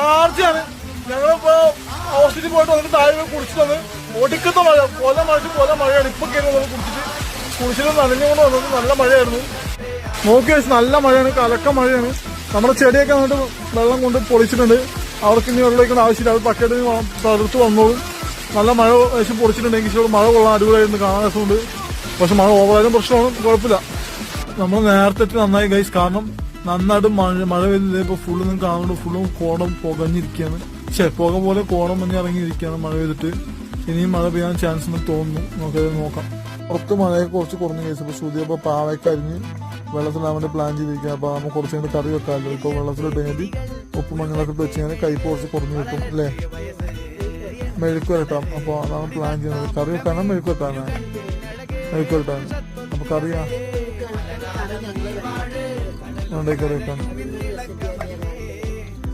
ആർച്ചാണ്. ഞങ്ങളിപ്പോ ഹോസ്പിറ്റലിൽ പോയിട്ട് വന്നിട്ട് താഴെ കുടിച്ചിട്ട് വന്ന് ഒടുക്കത്തെ മഴ, പോലെ മഴയാണ്. ഇപ്പൊ കയറി നമ്മൾ കുടിച്ചിട്ട് നനഞ്ഞുകൊണ്ട് വന്നത്. നല്ല മഴയായിരുന്നു. നോക്കി വെച്ച് നല്ല മഴയാണ്, കലക്ക മഴയാണ്. നമ്മുടെ ചെടിയൊക്കെ വന്നിട്ട് വെള്ളം കൊണ്ട് പൊളിച്ചിട്ടുണ്ട്. അവർക്ക് ഇനി വെള്ളം വയ്ക്കേണ്ട ആവശ്യമില്ല. അത് പക്കറ്റ് തടുത്ത് വന്നോളും. നല്ല മഴ വെച്ച് പൊളിച്ചിട്ടുണ്ടെങ്കിൽ മഴ കൊള്ളാൻ അടിപൊളിയായിരുന്നു, കാണാൻ രസമുണ്ട്. പക്ഷെ മഴ ഓവറായാലും പ്രശ്നമാണ്, കുഴപ്പമില്ല. നമ്മൾ നേരത്തെ നന്നായി ഗൈസ്. കാരണം നന്നായിട്ട് മഴ പെയ്തത് ഇപ്പൊ ഫുള്ള് നിങ്ങൾക്ക് കാണുന്നുണ്ട്. ഫുള്ളും കോടം പുകഞ്ഞിരിക്കുകയാണ്. പുക പോലെ കോടം മഞ്ഞ് ഇറങ്ങിയിരിക്കുകയാണ് മഴ പെയ്തിട്ട്. ഇനിയും മഴ പെയ്യാൻ ചാൻസ് എന്ന് തോന്നുന്നു. നമുക്കത് നോക്കാം. പുറത്ത് മഴയെ കുറച്ച് കുറഞ്ഞ കേസ്. ഇപ്പൊ ശ്രുതിയപ്പോ പാവയ്ക്ക് അരിഞ്ഞ് വെള്ളത്തിലാൻ വേണ്ടി പ്ലാൻ ചെയ്തിരിക്കുക. അപ്പൊ നമുക്ക് കുറച്ച് കഴിഞ്ഞ് കറി വെക്കാമല്ലോ. ഇപ്പൊ വെള്ളത്തിലിട്ട് വേണ്ടി ഉപ്പ് മഞ്ഞളൊക്കെ ഇട്ട് വെച്ച് കഴിഞ്ഞാൽ കയ്പ് കുറച്ച് കുറഞ്ഞു കിട്ടും അല്ലേ. മെഴുക്ക് വരട്ടാം. അപ്പൊ അതാണ് പ്ലാൻ ചെയ്യുന്നത്. കറി വെക്കാനോ മെഴുക്ക് വെക്കാനോ? മെഴുക്ക് വരട്ടാണ്. അപ്പൊ കറിയാ കറി വെക്കാൻ